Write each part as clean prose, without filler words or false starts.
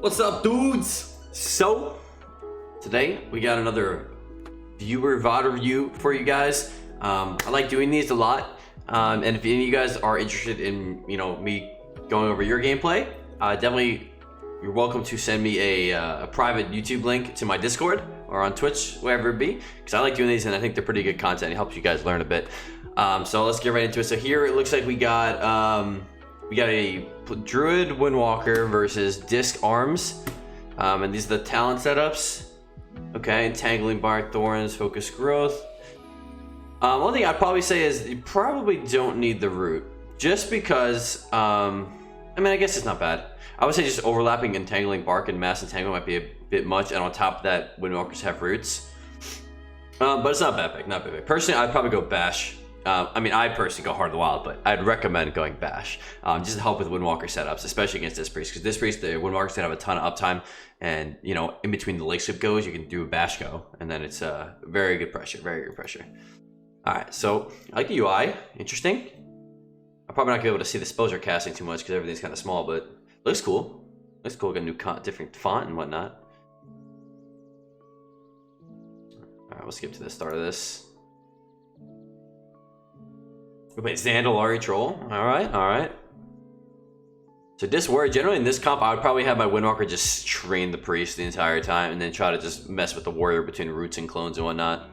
What's up, dudes? So today we got another viewer VOD review for you guys. I like doing these a lot, and if any of you guys are interested in me going over your gameplay, definitely you're welcome to send me a private YouTube link to my Discord or on Twitch, wherever it be, because I like doing these and I think they're pretty good content. It helps you guys learn a bit. So let's get right into it. So here it looks like we got a Druid Windwalker versus Disc Arms, and these are the talent setups. Okay, Entangling Bark, Thorns, Focus Growth. One thing I'd probably say is you probably don't need the root, just because, I mean, I guess it's not bad. I would say just overlapping Entangling Bark and Mass Entanglement might be a bit much, and on top of that, Windwalkers have roots. But it's not bad big, not bad big. Personally, I'd probably go Bash. I mean, I personally go Heart of the Wild, but I'd recommend going Bash, just to help with Windwalker setups, especially against this priest, because this priest, the Windwalkers can have a ton of uptime, and in between the lake sweep goes, you can do a Bash go, and then it's very good pressure, very good pressure. All right, so I like the UI, interesting. I'm probably not gonna be able to see the spells you're casting too much because everything's kind of small, but looks cool. Looks cool. Got a new different font and whatnot. All right, we'll skip to the start of this. We play Zandalari Troll. All right, all right. So this word, generally in this comp, I would probably have my Windwalker just train the priest the entire time and then try to just mess with the warrior between roots and clones and whatnot.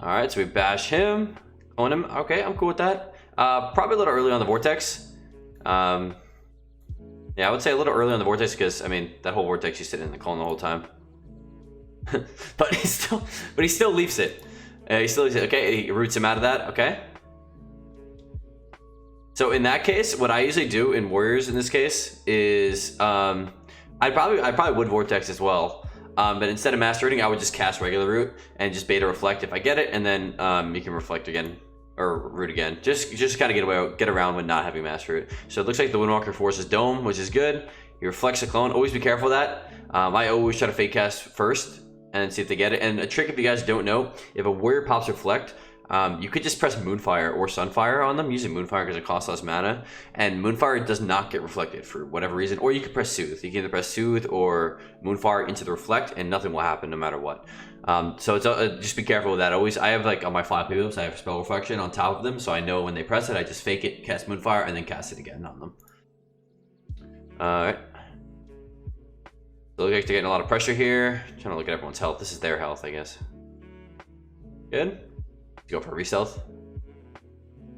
All right, so we bash him, clone him. Okay, I'm cool with that. Probably a little early on the Vortex. Yeah, I would say a little early on the Vortex because, I mean, that whole Vortex he's sitting in the clone the whole time. but he still leaves it. He still leaves it. Okay, he roots him out of that. Okay. So in that case, what I usually do in Warriors in this case is I probably would Vortex as well. But instead of Master Rooting, I would just cast regular root and just beta reflect if I get it, and then you can reflect again or root again. Just kind of get around when not having Master Root. So it looks like the Windwalker forces Dome, which is good. He reflects a clone. Always be careful of that. I always try to fake cast first and see if they get it. And a trick, if you guys don't know, if a warrior pops reflect, you could just press Moonfire or Sunfire on them. Using Moonfire because it costs less mana, and Moonfire does not get reflected for whatever reason. Or you can press Soothe. You can either press Soothe or Moonfire into the reflect, and nothing will happen no matter what. So it's just be careful with that. Always, I have like on my 5 pickups, I have spell reflection on top of them, so I know when they press it, I just fake it, cast Moonfire, and then cast it again on them. All right. So look like they're getting a lot of pressure here. Trying to look at everyone's health. This is their health, I guess. Good. Let's go for a re-stealth.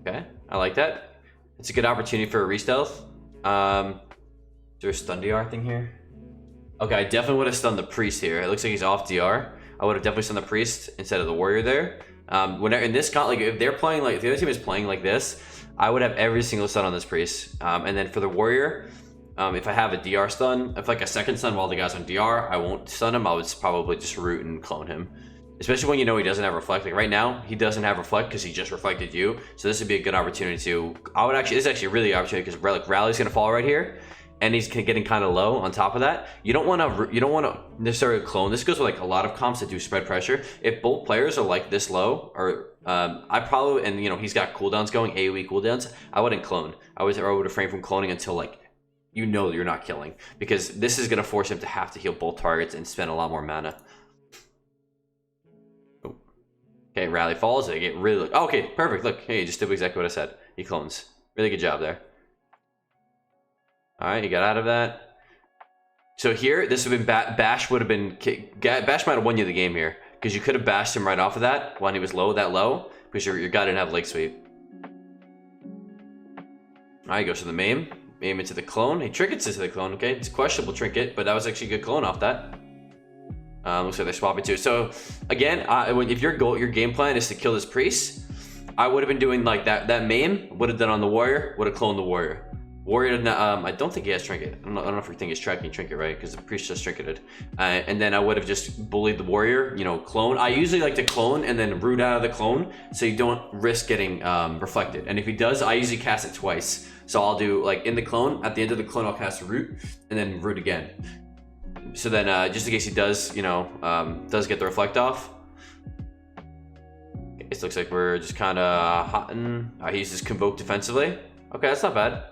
Okay, I like that. It's a good opportunity for a re-stealth. Is there a stun DR thing here? Okay, I definitely would have stunned the priest here. It looks like he's off DR. I would have definitely stunned the priest instead of the warrior there. Whenever in this comp, like if they're playing like if the other team is playing like this, I would have every single stun on this priest. And then for the warrior, if I have a DR stun, if like a second stun while the guy's on DR, I won't stun him. I would probably just root and clone him. Especially when you know he doesn't have reflect. Like right now, he doesn't have reflect because he just reflected you. So this would be a good opportunity to. This is actually a really good opportunity because like Rally's gonna fall right here, and he's getting kind of low. On top of that, you don't want to necessarily clone. This goes with like a lot of comps that do spread pressure. If both players are like this low, or I probably he's got cooldowns going, AOE cooldowns. I wouldn't clone. I would refrain from cloning until like you're not killing, because this is gonna force him to have to heal both targets and spend a lot more mana. Okay, Rally falls. They get really. Oh, okay, perfect. Look, hey, he just did exactly what I said. He clones. Really good job there. All right, he got out of that. So here, this would have been Bash would have been. Bash might have won you the game here because you could have bashed him right off of that when he was that low, because your guy didn't have lake sweep. All right, he goes to the maim into the clone. He trinkets into the clone. Okay, it's a questionable trinket, but that was actually a good clone off that. Looks like they're swapping too. So again, if your game plan is to kill this priest, I would have been doing like that maim would have done on the warrior, would have cloned the warrior. Warrior, I don't think he has trinket. I don't know if you think he's tracking trinket, right? Because the priest just trinketed. And then I would have just bullied the warrior, clone. I usually like to clone and then root out of the clone so you don't risk getting reflected. And if he does, I usually cast it twice. So I'll do like in the clone, at the end of the clone, I'll cast root and then root again. So then, just in case he does, does get the reflect off. It looks like we're just kind of hotting. He uses Convoke defensively. Okay, that's not bad.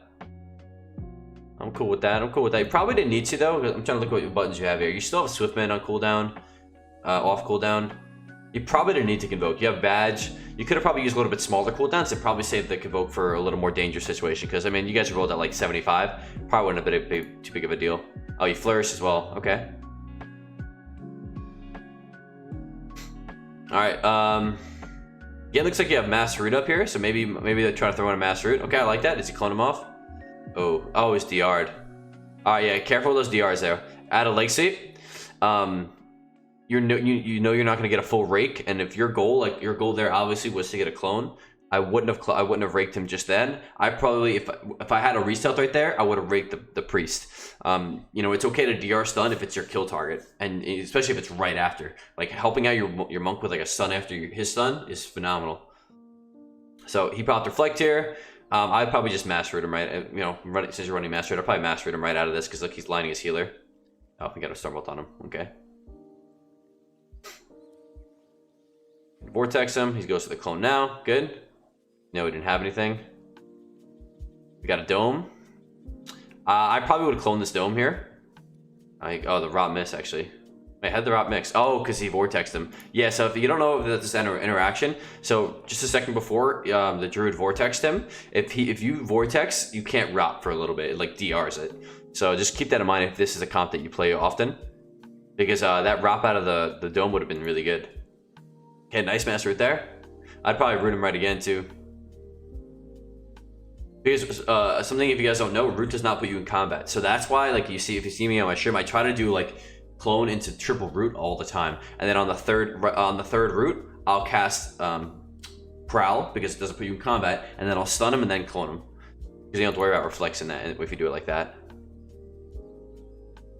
I'm cool with that. I'm cool with that. You probably didn't need to though. I'm trying to look at what buttons you have here. You still have Swiftman on cooldown, off cooldown. You probably didn't need to convoke. You have badge. You could have probably used a little bit smaller cooldowns and probably saved the convoke for a little more dangerous situation. Because I mean, you guys rolled at like 75. Probably wouldn't have been too big of a deal. Oh, you flourish as well. Okay. All right. Yeah, it looks like you have mass root up here. So maybe they're trying to throw in a mass root. Okay, I like that. Does he clone him off? Oh, it's DR'd. All right, yeah. Careful with those DRs there. Add a leg sweep. You know you're not going to get a full rake, and if your goal there obviously was to get a clone, I wouldn't have raked him just then. I probably, if I had a restealth right there, I would have raked the priest. You know, it's okay to DR stun if it's your kill target, and especially if it's right after. Like helping out your monk with like a stun after his stun is phenomenal. So he popped reflect here. I'd probably just mass root him right. You know, since you're running mass root, I'll probably mass root him right out of this because look, he's lining his healer. Oh, we got a stormbolt on him. Okay. Vortex him. He goes to the clone now. Good. No, we didn't have anything. We got a dome. I probably would have cloned this dome here. Oh, the rot miss actually. I had the rot mix. Oh, because he vortexed him. Yeah, so if you don't know that this interaction, so just a second before the druid vortexed him, if you vortex, you can't rot for a little bit. It like DRs it. So just keep that in mind if this is a comp that you play often, because that rot out of the dome would have been really good. Okay, nice master root there. I'd probably root him right again too. Because something, if you guys don't know, root does not put you in combat. So that's why, like, if you see me on my stream, I try to do like clone into triple root all the time, and then on the third root, I'll cast prowl because it doesn't put you in combat, and then I'll stun him and then clone him because you don't have to worry about reflex in that if you do it like that.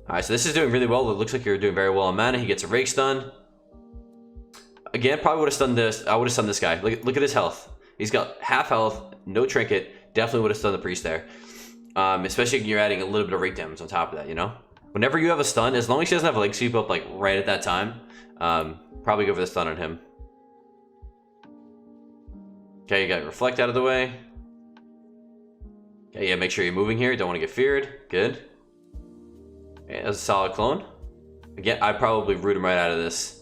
All right, so this is doing really well. It looks like you're doing very well on mana. He gets a rake stun. Again, probably would have stunned this. I would have stunned this guy. Look at his health. He's got half health, no trinket. Definitely would have stunned the priest there. Especially if you're adding a little bit of rake damage on top of that, you know? Whenever you have a stun, as long as he doesn't have a leg sweep up like right at that time, probably go for the stun on him. Okay, you got reflect out of the way. Okay, yeah, make sure you're moving here. Don't want to get feared. Good. Okay, that's a solid clone. Again, I'd probably root him right out of this.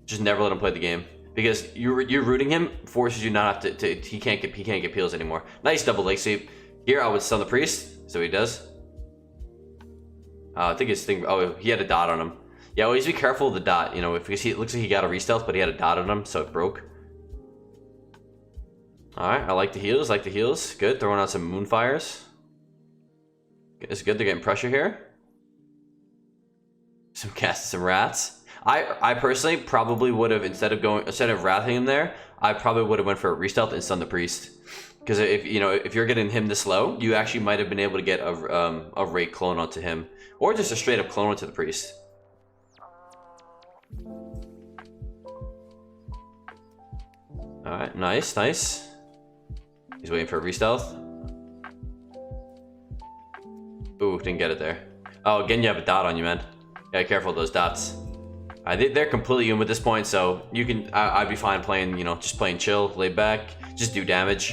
Just never let him play the game, because you're rooting him forces you not have to he can't get peels anymore. Nice double leg sweep. Here I would stun the priest, so he does. I think his thing. Oh, he had a dot on him. Yeah, always be careful of the dot. You know, because it looks like he got a re-stealth, but he had a dot on him, so it broke. All right, I like the heals. Like the heals. Good. Throwing out some moonfires. It's good. They're getting pressure here. Casting some rats. I personally probably would have, instead of wrathing him there, I probably would have went for a re-stealth and stun the priest. Because if you're getting him this low, you actually might have been able to get a rake clone onto him, or just a straight up clone onto the priest. All right, nice. He's waiting for a re-stealth. Ooh, didn't get it there. Oh, again, you have a dot on you, man. Yeah, careful of those dots. They're completely in with this point, so you can. I'd be fine playing, just playing chill, laid back, just do damage.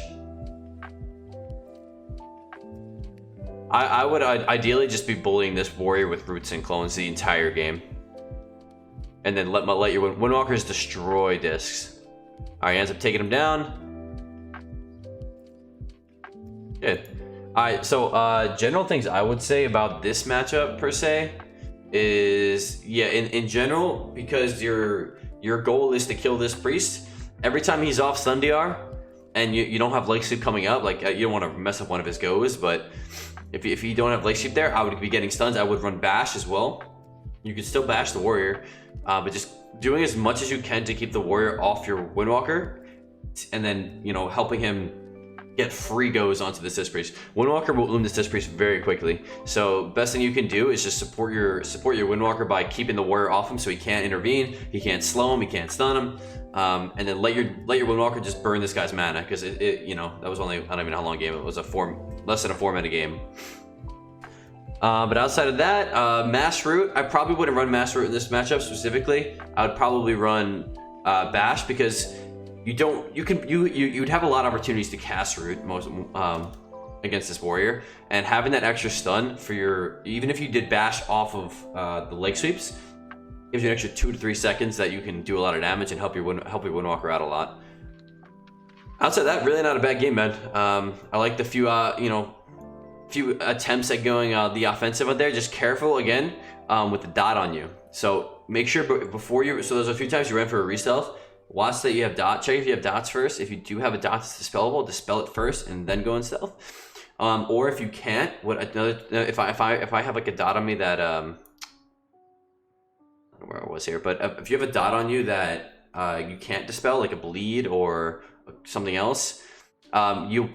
I would ideally just be bullying this warrior with roots and clones the entire game, and then let your windwalkers destroy discs. All right, he ends up taking him down. Good. All right, so general things I would say about this matchup per se is, yeah, in general, because your goal is to kill this priest, every time he's off stun DR and you don't have leg sweep coming up, like you don't want to mess up one of his goes, but if you don't have leg sweep there, I would be getting stuns. I would run bash as well. You could still bash the warrior, but just doing as much as you can to keep the warrior off your windwalker, and then helping him get free goes onto the Sis Priest. Windwalker will own the Sis Priest very quickly. So best thing you can do is just support your Windwalker by keeping the warrior off him so he can't intervene, he can't slow him, he can't stun him, and then let your Windwalker just burn this guy's mana, because that was only, I don't even know how long a game it was, less than a 4-minute game. But outside of that, Mass Root, I probably wouldn't run Mass Root in this matchup specifically. I would probably run Bash, because you'd have a lot of opportunities to cast root against this warrior, and having that extra stun for your, even if you did bash off of the leg sweeps, gives you an extra 2 to 3 seconds that you can do a lot of damage and help your windwalker out a lot. Outside of that, really not a bad game, man. I like the few few attempts at going the offensive out there. Just careful again with the dot on you. So make sure before you, so there's a few times you ran for a re-stealth, watch that you have dot, check if you have dots first. If you do have a dot that's dispellable, dispel it first and then go in stealth. Or if you can't, if I have like a dot on me that I don't know where I was here, but if you have a dot on you that you can't dispel, like a bleed or something else, you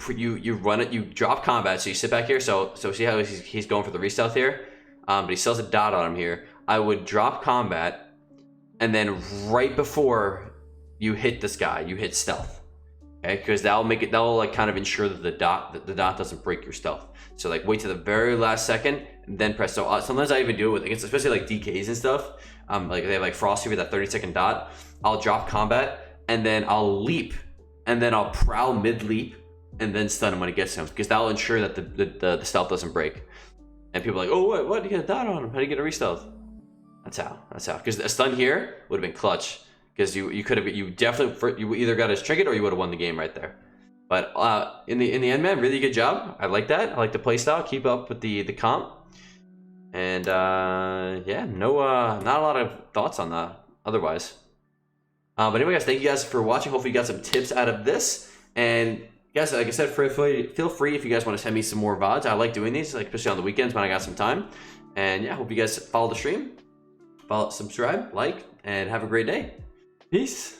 run it, you drop combat, so you sit back here, so see how he's going for the re-stealth here, but he still has a dot on him here. I would drop combat, and then right before you hit this guy, you hit stealth, okay? Because that'll like kind of ensure that the dot doesn't break your stealth. So like wait to the very last second and then press. So sometimes I even do it with, especially like DKs and stuff. Like they have like Frost with that 30-second dot. I'll drop combat and then I'll leap and then I'll prowl mid leap and then stun him when he gets him, because that'll ensure that the stealth doesn't break. And people are like, oh what? You get a dot on him? How do you get a re-stealth? That's how. Because a stun here would have been clutch. Because you either got his trinket or you would have won the game right there. But in the end, man, really good job. I like that. I like the playstyle. Keep up with the comp. And yeah, not a lot of thoughts on that otherwise. But anyway, guys, thank you guys for watching. Hopefully you got some tips out of this. And guys, like I said, feel free if you guys want to send me some more VODs. I like doing these, like especially on the weekends when I got some time. And yeah, hope you guys follow the stream, subscribe, like, and have a great day. Peace.